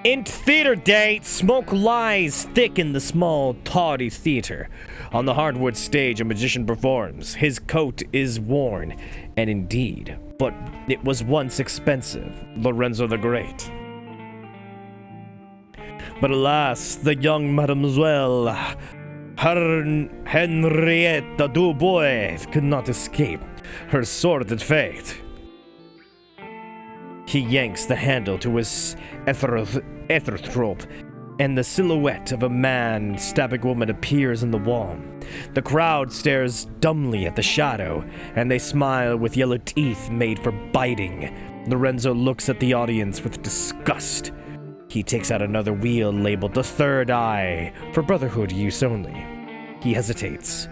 In theater day, smoke lies thick in the small, tawdry theater. On the hardwood stage, a magician performs. His coat is worn, and indeed, but it was once expensive, Lorenzo the Great. But alas, the young Mademoiselle Henrietta Dubois could not escape her sordid fate. He yanks the handle to his etherthrope, and the silhouette of a man stabbing a woman appears in the wall. The crowd stares dumbly at the shadow, and they smile with yellow teeth made for biting. Lorenzo looks at the audience with disgust. He takes out another wheel labeled the Third Eye, for Brotherhood use only. He hesitates,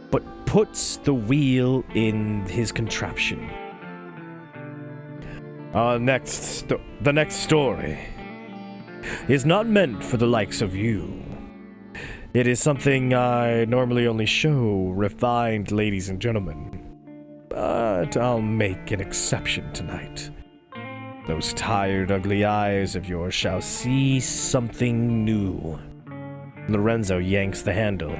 but puts the wheel in his contraption. The next story is not meant for the likes of you. It is something I normally only show refined ladies and gentlemen, but I'll make an exception tonight. Those tired, ugly eyes of yours shall see something new. Lorenzo yanks the handle.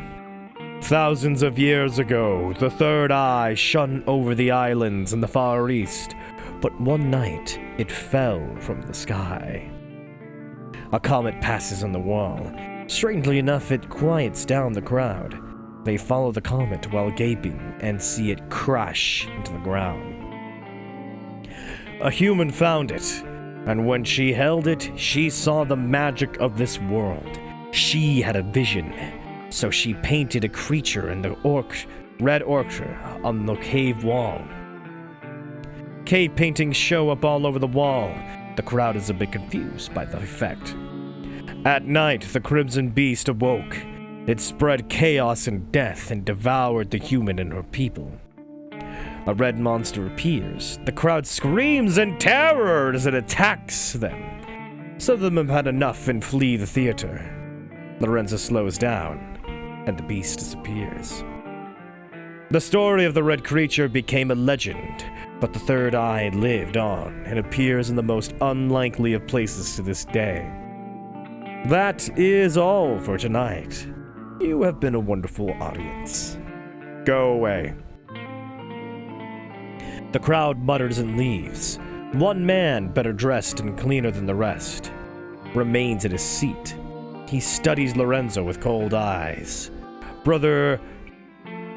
Thousands of years ago, the Third Eye shone over the islands in the Far East, but one night it fell from the sky. A comet passes on the wall. Strangely enough, it quiets down the crowd. They follow the comet while gaping and see it crash into the ground. A human found it, and when she held it, she saw the magic of this world. She had a vision, so she painted a creature in the red ochre on the cave wall. Cave paintings show up all over the wall. The crowd is a bit confused by the effect. At night, the Crimson Beast awoke. It spread chaos and death and devoured the human and her people. A red monster appears. The crowd screams in terror as it attacks them. Some of them have had enough and flee the theater. Lorenzo slows down, and the beast disappears. The story of the red creature became a legend, but the Third Eye lived on and appears in the most unlikely of places to this day. That is all for tonight. You have been a wonderful audience. Go away. The crowd mutters and leaves. One man, better dressed and cleaner than the rest, remains at his seat. He studies Lorenzo with cold eyes. Brother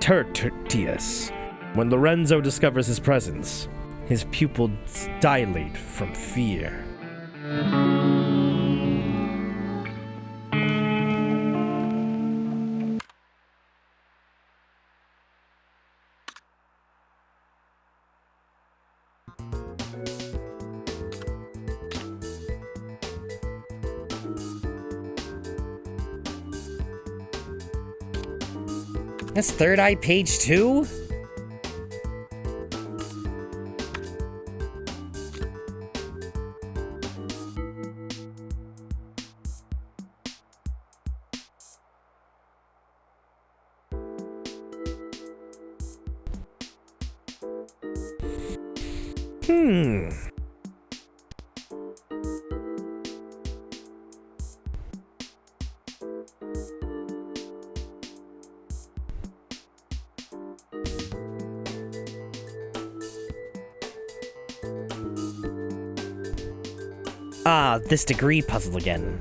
Tertius. When Lorenzo discovers his presence, his pupils dilate from fear. That's Third Eye page 2? Hmm. 'This degree puzzle again.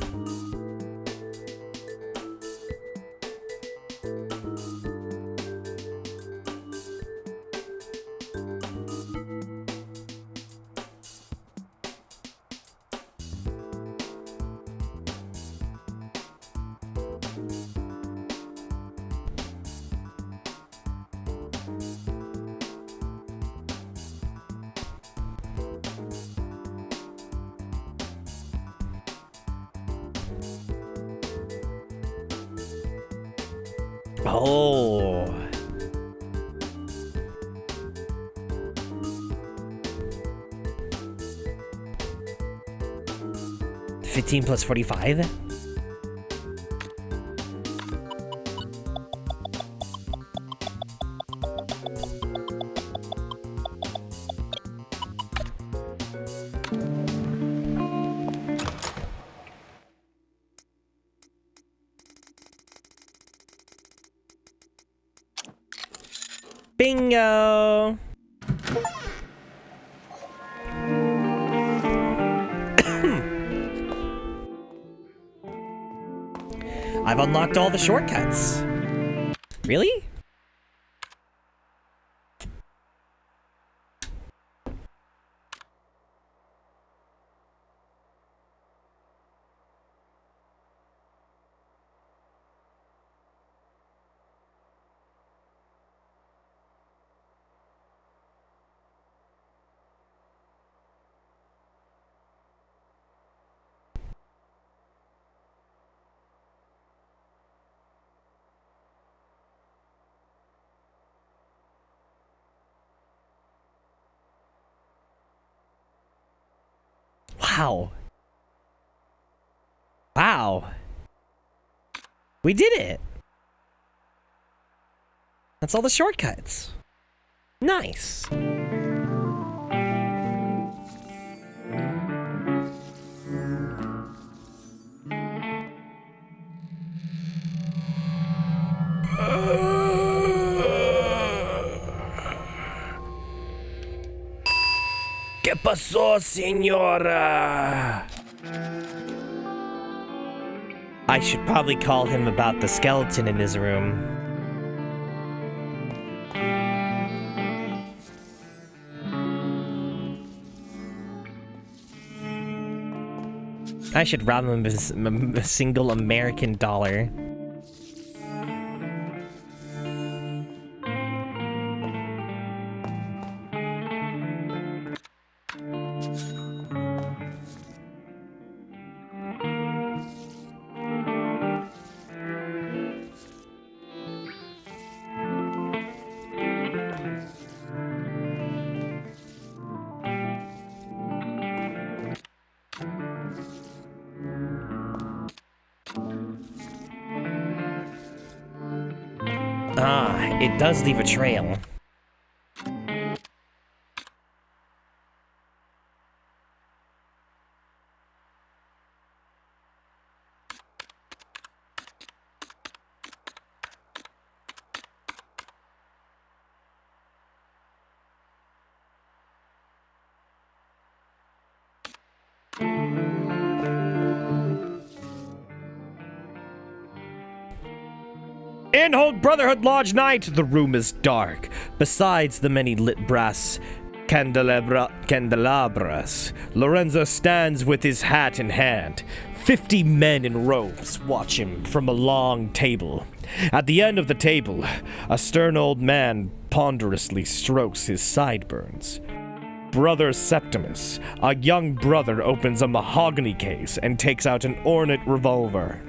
Oh. $15 plus $45? Bingo! I've unlocked all the shortcuts. Really? Wow. Wow. We did it. That's all the shortcuts. Nice. ¿Qué pasó, señora? I should probably call him about the skeleton in his room. I should rob him of a single American dollar. Ah, it does leave a trail. Inhold Brotherhood Lodge Night! The room is dark. Besides the many lit brass candelabras, Lorenzo stands with his hat in hand. 50 men in robes watch him from a long table. At the end of the table, a stern old man ponderously strokes his sideburns. Brother Septimus, a young brother, opens a mahogany case and takes out an ornate revolver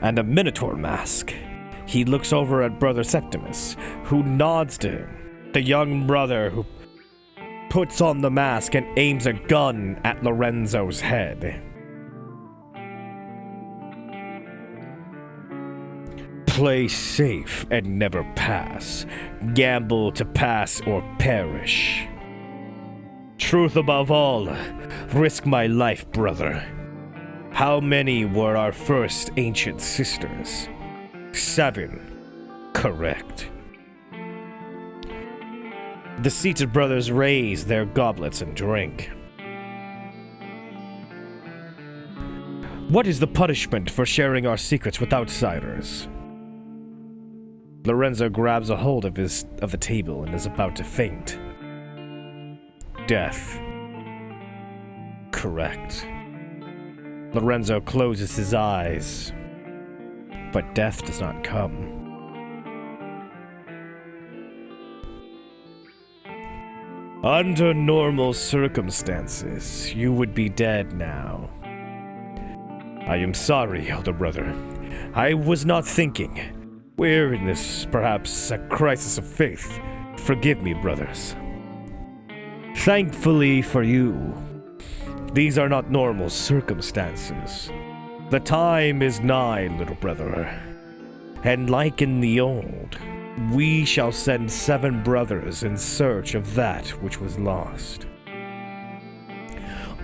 and a minotaur mask. He looks over at Brother Septimus, who nods to him. The young brother who puts on the mask and aims a gun at Lorenzo's head. Play safe and never pass. Gamble to pass or perish. Truth above all. Risk my life, brother. How many were our first ancient sisters? 7. Correct. The seated brothers raise their goblets and drink. What is the punishment for sharing our secrets with outsiders? Lorenzo grabs a hold of the table and is about to faint. Death. Correct. Lorenzo closes his eyes, but death does not come. Under normal circumstances, you would be dead now. I am sorry, elder brother. I was not thinking. We're in this, perhaps, a crisis of faith. Forgive me, brothers. Thankfully for you, these are not normal circumstances. The time is nigh, little brother. And like in the old, we shall send 7 brothers in search of that which was lost.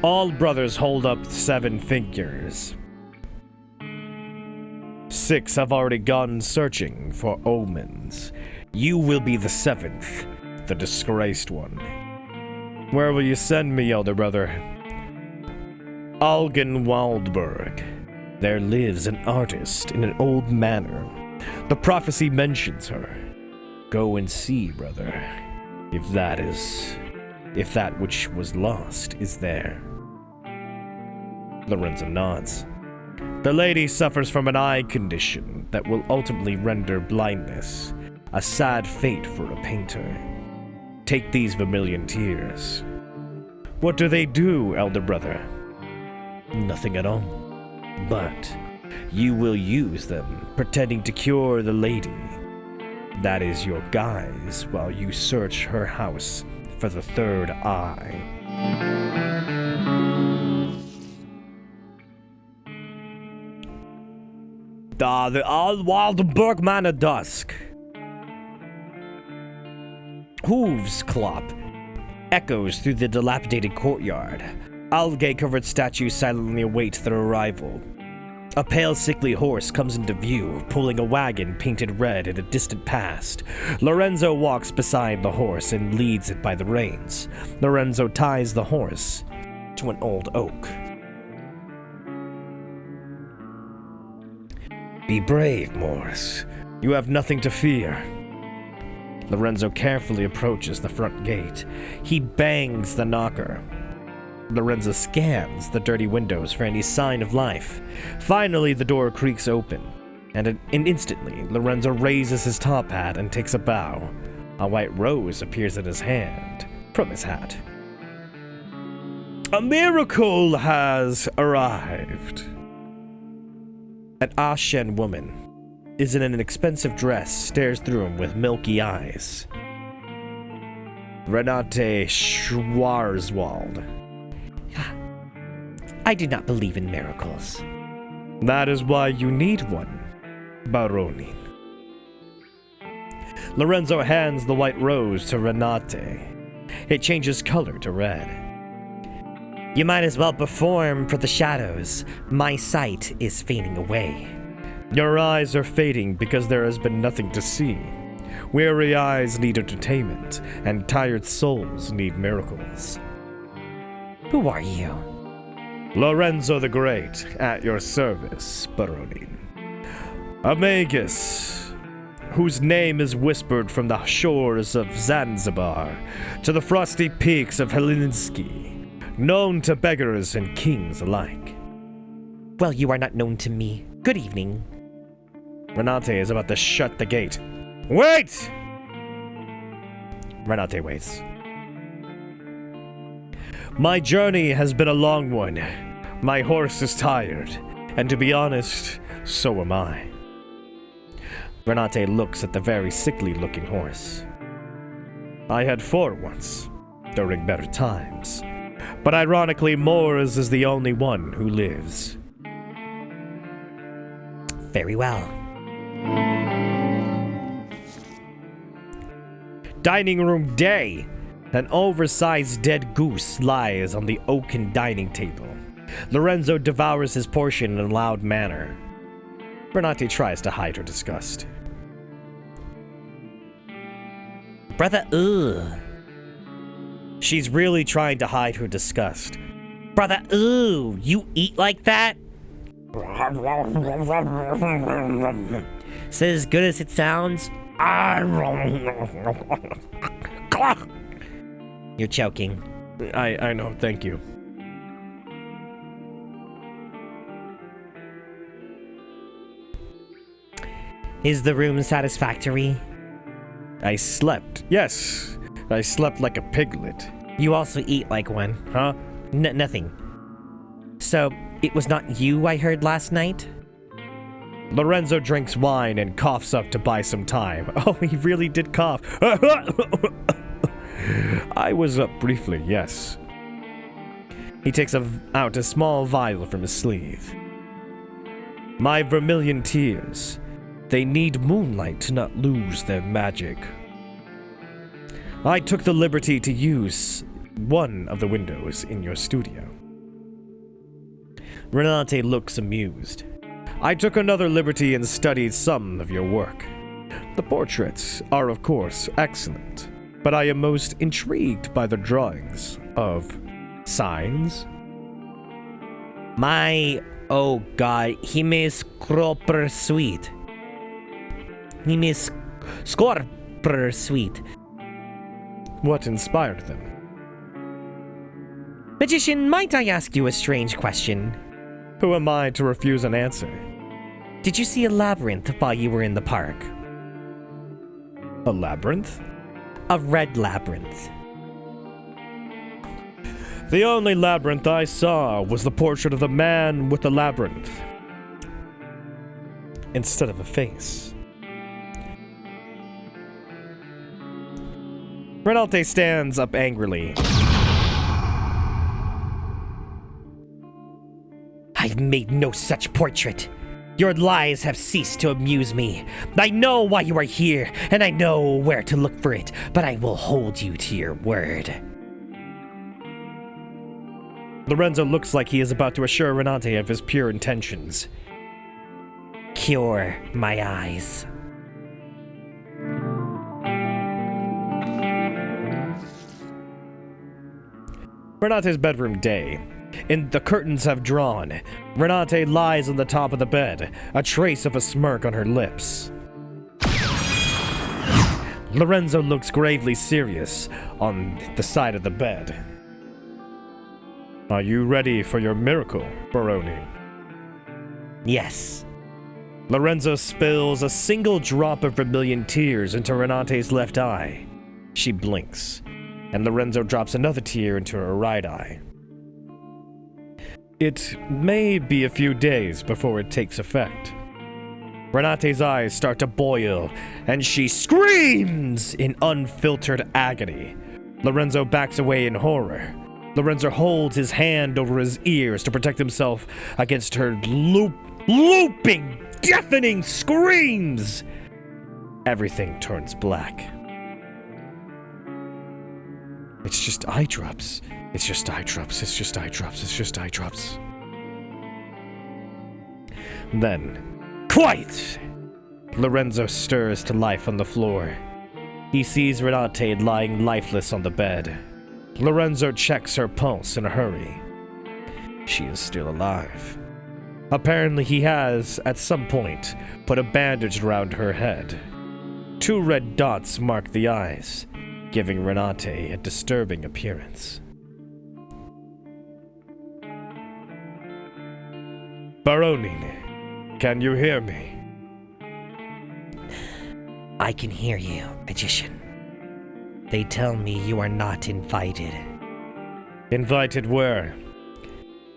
All brothers hold up 7 fingers. 6 have already gone searching for omens. You will be the 7th, the disgraced one. Where will you send me, elder brother? Algen Waldberg. There lives an artist in an old manor. The prophecy mentions her. Go and see, brother, if that which was lost is there. Lorenzo nods. The lady suffers from an eye condition that will ultimately render blindness, a sad fate for a painter. Take these vermilion tears. What do they do, elder brother? Nothing at all. But you will use them, pretending to cure the lady. That is your guise while you search her house for the third eye. The old Waldberg Manor dusk. Hooves clop echoes through the dilapidated courtyard. Algae-covered statues silently await their arrival. A pale, sickly horse comes into view, pulling a wagon painted red in a distant past. Lorenzo walks beside the horse and leads it by the reins. Lorenzo ties the horse to an old oak. Be brave, Morris. You have nothing to fear. Lorenzo carefully approaches the front gate. He bangs the knocker. Lorenzo scans the dirty windows for any sign of life. Finally, the door creaks open, and instantly, Lorenzo raises his top hat and takes a bow. A white rose appears in his hand from his hat. A miracle has arrived. An Ashen woman is in an expensive dress, stares through him with milky eyes. Renate Schwarzwald. I do not believe in miracles. That is why you need one, Baronin. Lorenzo hands the white rose to Renate. It changes color to red. You might as well perform for the shadows. My sight is fading away. Your eyes are fading because there has been nothing to see. Weary eyes need entertainment, and tired souls need miracles. Who are you? Lorenzo the Great, at your service, Baronin. A magus, whose name is whispered from the shores of Zanzibar to the frosty peaks of Helsinki, known to beggars and kings alike. Well, you are not known to me. Good evening. Renate is about to shut the gate. Wait! Renate waits. My journey has been a long one. My horse is tired, and to be honest, so am I. Renate looks at the very sickly-looking horse. I had 4 once, during better times, but ironically Morris is the only one who lives. Very well. Dining room day. An oversized dead goose lies on the oaken dining table. Lorenzo devours his portion in a loud manner. Renate tries to hide her disgust. Brother, ugh. She's really trying to hide her disgust. Brother, ooh, you eat like that? Is it as good as it sounds? You're choking. I know, thank you. Is the room satisfactory? I slept. Yes, I slept like a piglet. You also eat like one. Huh? Nothing. So, it was not you I heard last night? Lorenzo drinks wine and coughs up to buy some time. Oh, he really did cough. I was up briefly, yes. He takes out a small vial from his sleeve. My vermilion tears. They need moonlight to not lose their magic. I took the liberty to use one of the windows in your studio. Renate looks amused. I took another liberty and studied some of your work. The portraits are, of course, excellent, but I am most intrigued by the drawings of signs. Oh god, he is Skropper sweet. He is Scorper sweet. What inspired them? Magician, might I ask you a strange question? Who am I to refuse an answer? Did you see a labyrinth while you were in the park? A labyrinth? A red labyrinth. The only labyrinth I saw was the portrait of the man with the labyrinth, instead of a face. Renate stands up angrily. I've made no such portrait. Your lies have ceased to amuse me. I know why you are here, and I know where to look for it, but I will hold you to your word. Lorenzo looks like he is about to assure Renate of his pure intentions. Cure my eyes. Renate's bedroom day. The curtains have drawn. Renate lies on the top of the bed, a trace of a smirk on her lips. Lorenzo looks gravely serious on the side of the bed. Are you ready for your miracle, Baroni? Yes. Lorenzo spills a single drop of vermilion tears into Renate's left eye. She blinks, and Lorenzo drops another tear into her right eye. It may be a few days before it takes effect. Renate's eyes start to boil, and she screams in unfiltered agony. Lorenzo backs away in horror. Lorenzo holds his hand over his ears to protect himself against her looping, deafening screams. Everything turns black. It's just eye drops. It's just eye drops. It's just eye drops. It's just eye drops. Then, quiet! Lorenzo stirs to life on the floor. He sees Renate lying lifeless on the bed. Lorenzo checks her pulse in a hurry. She is still alive. Apparently he has, at some point, put a bandage around her head. 2 red dots mark the eyes, giving Renate a disturbing appearance. Baroni, can you hear me? I can hear you, magician. They tell me you are not invited. Invited where?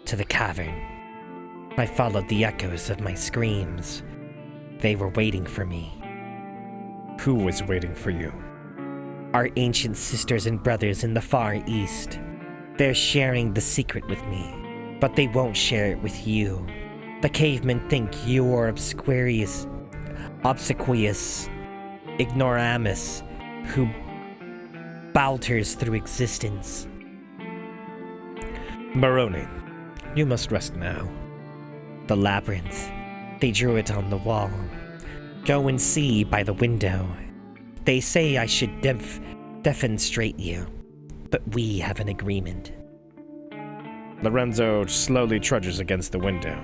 To the cavern. I followed the echoes of my screams. They were waiting for me. Who was waiting for you? Our ancient sisters and brothers in the Far East. They're sharing the secret with me, but they won't share it with you. The cavemen think you're obsequious ignoramus, who balters through existence. Baroni, you must rest now. The labyrinth. They drew it on the wall. Go and see by the window. They say I should defenestrate you, but we have an agreement. Lorenzo slowly trudges against the window.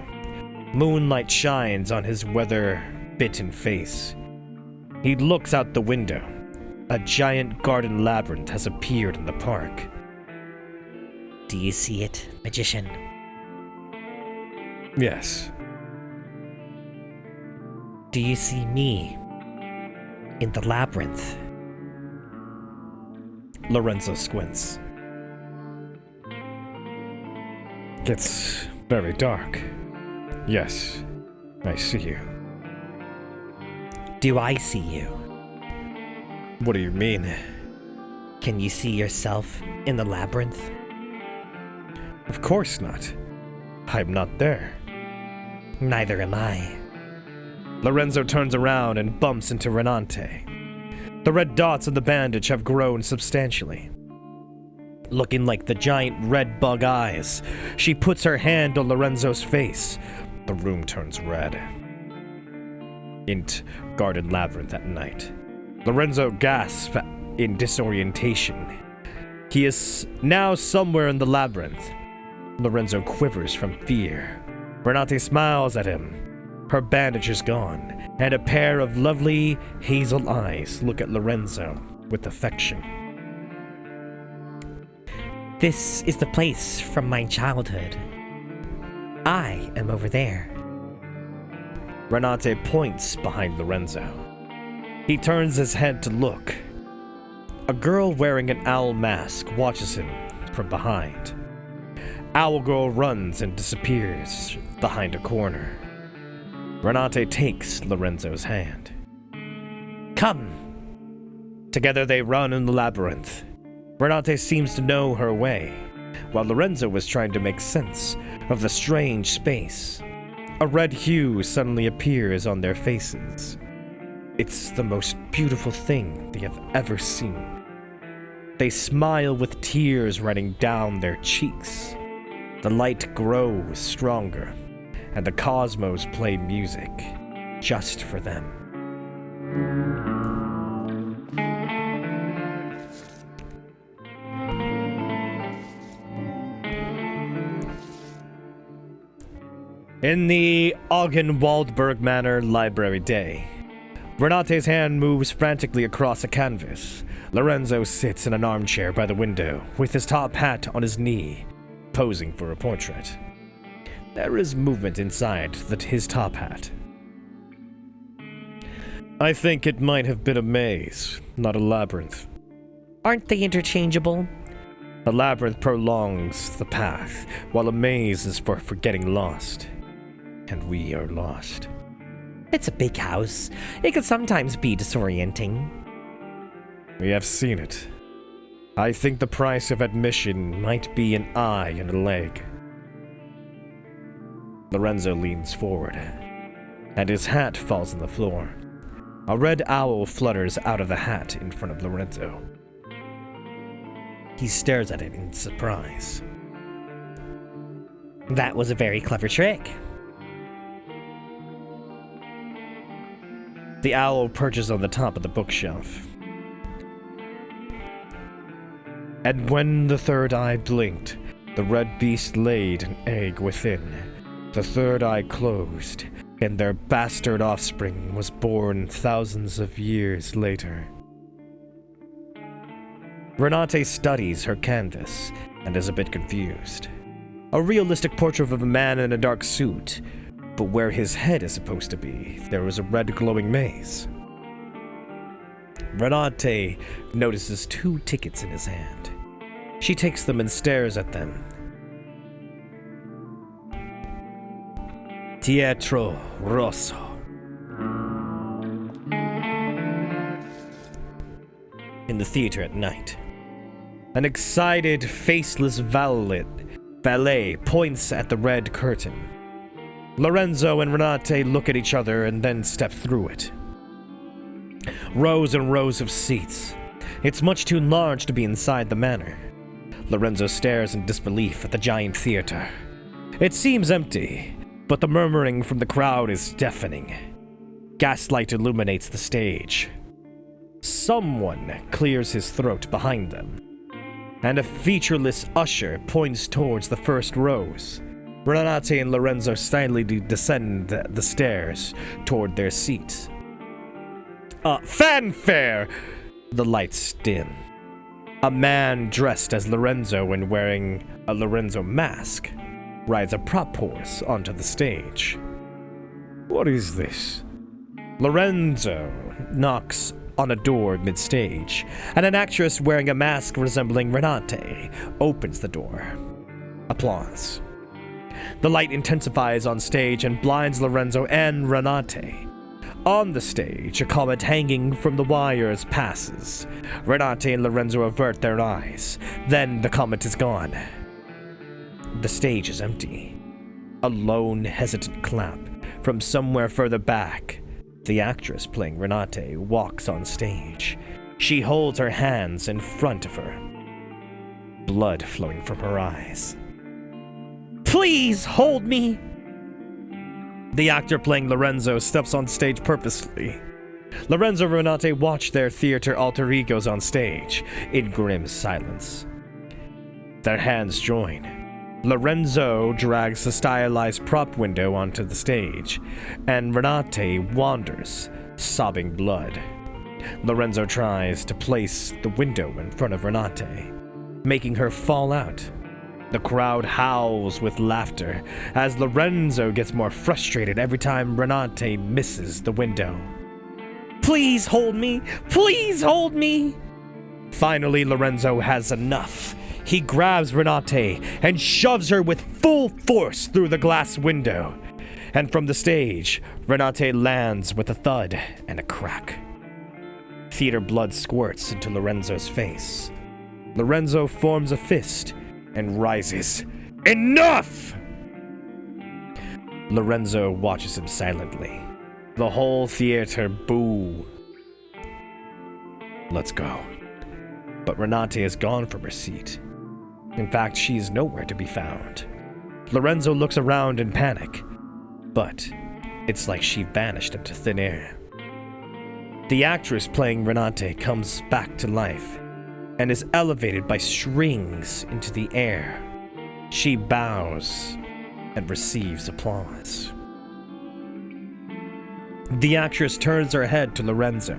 Moonlight shines on his weather-bitten face. He looks out the window. A giant garden labyrinth has appeared in the park. Do you see it, magician? Yes. Do you see me in the labyrinth? Lorenzo squints. It's very dark. Yes, I see you. Do I see you? What do you mean? Can you see yourself in the labyrinth? Of course not. I'm not there. Neither am I. Lorenzo turns around and bumps into Renate. The red dots on the bandage have grown substantially. Looking like the giant red bug eyes, she puts her hand on Lorenzo's face. The room turns red. guarded labyrinth at night. Lorenzo gasps in disorientation. He is now somewhere in the labyrinth. Lorenzo quivers from fear. Renate smiles at him. Her bandage is gone, and a pair of lovely hazel eyes look at Lorenzo with affection. This is the place from my childhood. I am over there. Renate points behind Lorenzo. He turns his head to look. A girl wearing an owl mask watches him from behind. Owl girl runs and disappears behind a corner. Renate takes Lorenzo's hand. Come! Together they run in the labyrinth. Renate seems to know her way, while Lorenzo was trying to make sense of the strange space. A red hue suddenly appears on their faces. It's the most beautiful thing they have ever seen. They smile with tears running down their cheeks. The light grows stronger, and the cosmos play music just for them. In the Augen Waldberg Manor Library Day, Renate's hand moves frantically across a canvas. Lorenzo sits in an armchair by the window, with his top hat on his knee, posing for a portrait. There is movement inside his top hat. I think it might have been a maze, not a labyrinth. Aren't they interchangeable? A labyrinth prolongs the path, while a maze is for getting lost. And we are lost. It's a big house. It could sometimes be disorienting. We have seen it. I think the price of admission might be an eye and a leg. Lorenzo leans forward, and his hat falls on the floor. A red owl flutters out of the hat in front of Lorenzo. He stares at it in surprise. That was a very clever trick. The owl perches on the top of the bookshelf. And when the third eye blinked, the red beast laid an egg within. The third eye closed, and their bastard offspring was born thousands of years later. Renate studies her canvas and is a bit confused. A realistic portrait of a man in a dark suit, but where his head is supposed to be, there is a red glowing maze. Renate notices 2 tickets in his hand. She takes them and stares at them. Teatro Rosso. In the theater at night, an excited, faceless valet points at the red curtain. Lorenzo and Renate look at each other and then step through it. Rows and rows of seats. It's much too large to be inside the manor. Lorenzo stares in disbelief at the giant theater. It seems empty, but the murmuring from the crowd is deafening. Gaslight illuminates the stage. Someone clears his throat behind them, and a featureless usher points towards the first rows. Renate and Lorenzo silently descend the stairs toward their seats. Fanfare! The lights dim. A man dressed as Lorenzo and wearing a Lorenzo mask rides a prop horse onto the stage. What is this? Lorenzo knocks on a door mid-stage, and an actress wearing a mask resembling Renate opens the door. Applause. The light intensifies on stage and blinds Lorenzo and Renate. On the stage, a comet hanging from the wires passes. Renate and Lorenzo avert their eyes. Then the comet is gone. The stage is empty. A lone, hesitant clap from somewhere further back. The actress playing Renate walks on stage. She holds her hands in front of her, blood flowing from her eyes. Please hold me! The actor playing Lorenzo steps on stage purposefully. Lorenzo and Renate watch their theater alter egos on stage in grim silence. Their hands join. Lorenzo drags the stylized prop window onto the stage, and Renate wanders, sobbing blood. Lorenzo tries to place the window in front of Renate, making her fall out. The crowd howls with laughter as Lorenzo gets more frustrated every time Renate misses the window. Please hold me! Please hold me! Finally, Lorenzo has enough. He grabs Renate and shoves her with full force through the glass window. And from the stage, Renate lands with a thud and a crack. Theater blood squirts into Lorenzo's face. Lorenzo forms a fist and rises. Enough! Lorenzo watches him silently. The whole theater boo. Let's go. But Renate is gone from her seat. In fact, she is nowhere to be found. Lorenzo looks around in panic, but it's like she vanished into thin air. The actress playing Renate comes back to life and is elevated by strings into the air. She bows and receives applause. The actress turns her head to Lorenzo.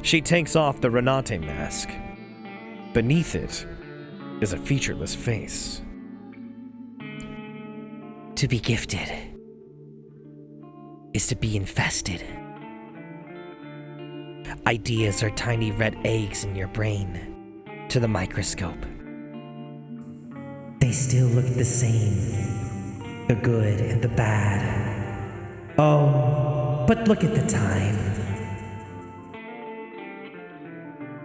She takes off the Renate mask. Beneath it is a featureless face. To be gifted is to be infested. Ideas are tiny red eggs in your brain to the microscope. They still look the same, the good and the bad. Oh, but look at the time.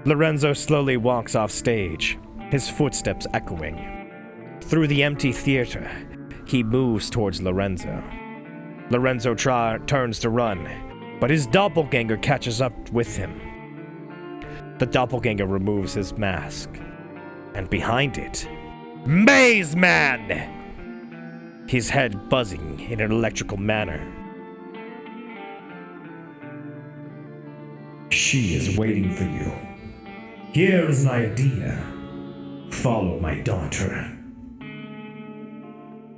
Lorenzo slowly walks off stage, his footsteps echoing. Through the empty theater, he moves towards Lorenzo. Lorenzo turns to run, but his doppelganger catches up with him. The doppelganger removes his mask, and behind it, Maze Man! His head buzzing in an electrical manner. She is waiting for you. Here is an idea. Follow my daughter.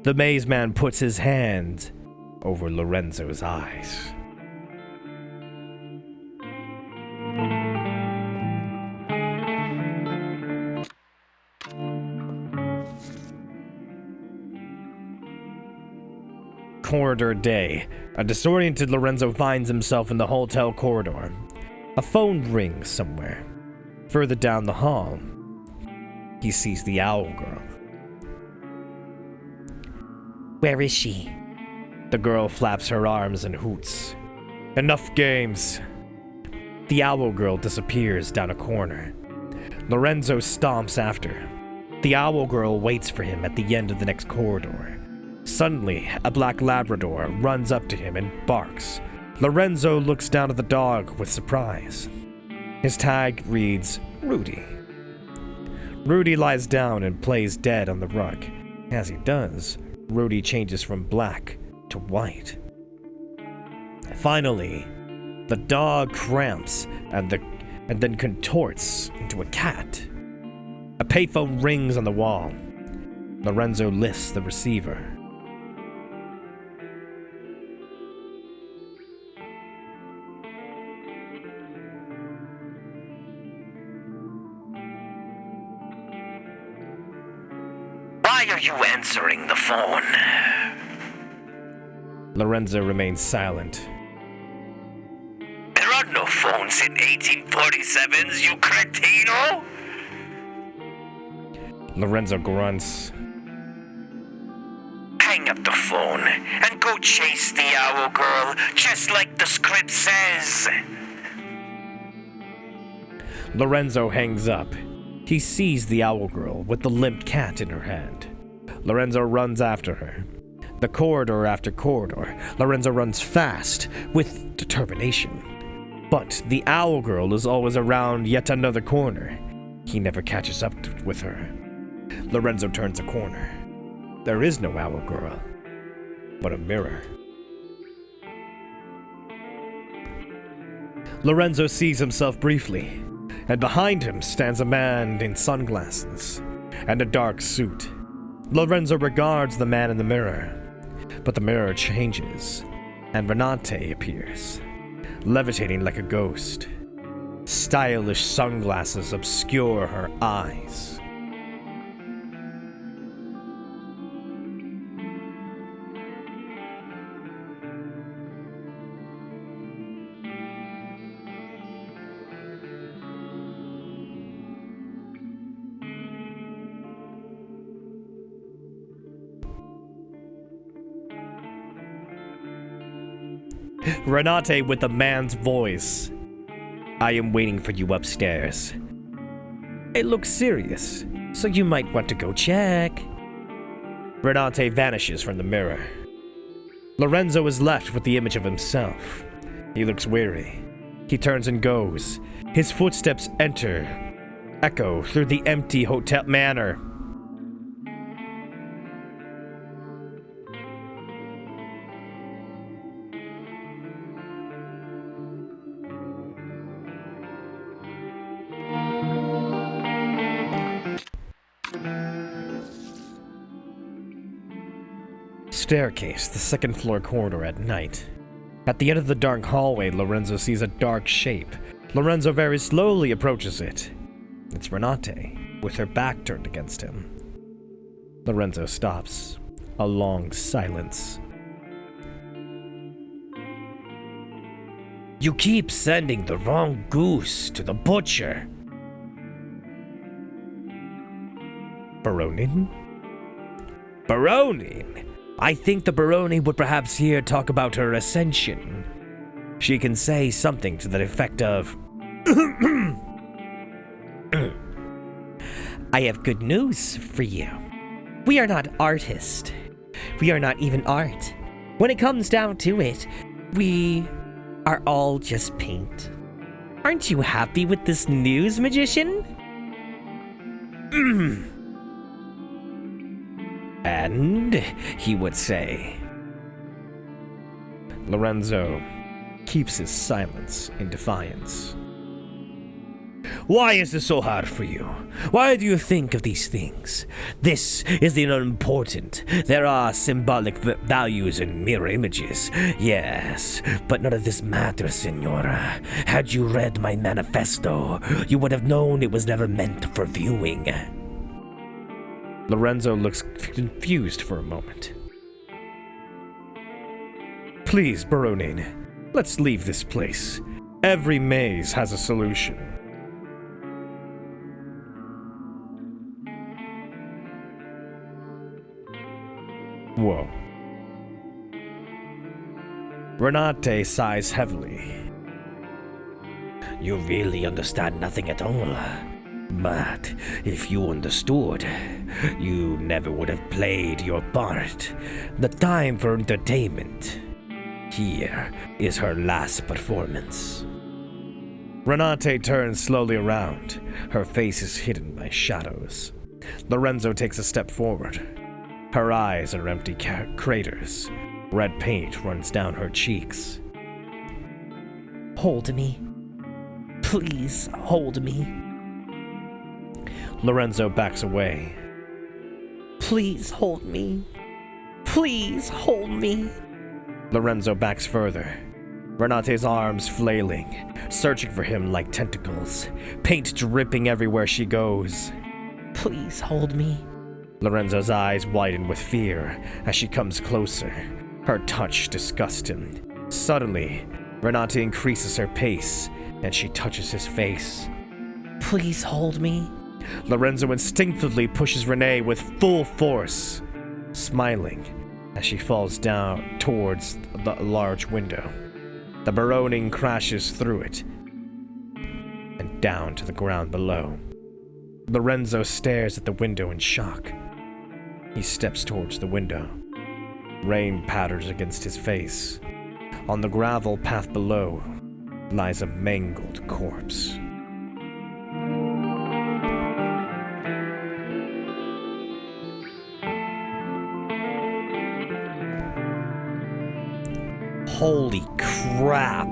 The Maze Man puts his hand over Lorenzo's eyes. Corridor day. A disoriented Lorenzo finds himself in the hotel corridor. A phone rings somewhere. Further down the hall, he sees the owl girl. Where is she? The girl flaps her arms and hoots. Enough games. The owl girl disappears down a corner. Lorenzo stomps after. The owl girl waits for him at the end of the next corridor. Suddenly, a black Labrador runs up to him and barks. Lorenzo looks down at the dog with surprise. His tag reads Rudy. Rudy lies down and plays dead on the rug. As he does, Rudy changes from black to white. Finally, the dog cramps and then contorts into a cat. A payphone rings on the wall. Lorenzo lifts the receiver. Why are you answering the phone? Lorenzo remains silent. There are no phones in 1847s, you cretino! Lorenzo grunts. Hang up the phone and go chase the owl girl, just like the script says. Lorenzo hangs up. He sees the owl girl with the limp cat in her hand. Lorenzo runs after her. The corridor after corridor, Lorenzo runs fast, with determination. But the owl girl is always around yet another corner. He never catches up with her. Lorenzo turns a corner. There is no owl girl, but a mirror. Lorenzo sees himself briefly, and behind him stands a man in sunglasses and a dark suit. Lorenzo regards the man in the mirror, but the mirror changes, and Renate appears, levitating like a ghost. Stylish sunglasses obscure her eyes. Renate with the man's voice. I am waiting for you upstairs. It looks serious, so you might want to go check. Renate vanishes from the mirror. Lorenzo is left with the image of himself. He looks weary. He turns and goes. His footsteps echo through the empty hotel manor. Staircase, the second floor corridor at night. At the end of the dark hallway, Lorenzo sees a dark shape. Lorenzo very slowly approaches it. It's Renate, with her back turned against him. Lorenzo stops. A long silence. You keep sending the wrong goose to the butcher. Baronin? Baronin? I think the Baroni would perhaps here talk about her ascension. She can say something to the effect of, I have good news for you. We are not artists. We are not even art. When it comes down to it, we are all just paint. Aren't you happy with this news, magician? And he would say. Lorenzo keeps his silence in defiance. Why is this so hard for you? Why do you think of these things? This is the unimportant. There are symbolic values in mirror images. Yes, but none of this matters, Senora. Had you read my manifesto, you would have known it was never meant for viewing. Lorenzo looks confused for a moment. Please, Baronin, let's leave this place. Every maze has a solution. Whoa. Renate sighs heavily. You really understand nothing at all. But if you understood, you never would have played your part. The time for entertainment. Here is her last performance. Renate turns slowly around. Her face is hidden by shadows. Lorenzo takes a step forward. Her eyes are empty craters. Red paint runs down her cheeks. Hold me. Please hold me. Lorenzo backs away. Please hold me. Please hold me. Lorenzo backs further. Renate's arms flailing, searching for him like tentacles, paint dripping everywhere she goes. Please hold me. Lorenzo's eyes widen with fear as she comes closer. Her touch disgusts him. Suddenly, Renate increases her pace, and she touches his face. Please hold me. Lorenzo instinctively pushes Renee with full force, smiling as she falls down towards the large window. The Baronin crashes through it and down to the ground below. Lorenzo stares at the window in shock. He steps towards the window. Rain patters against his face. On the gravel path below lies a mangled corpse. Holy crap!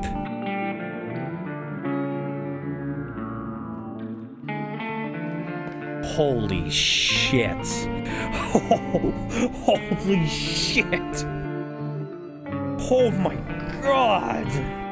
Holy shit. Holy shit. Oh my god.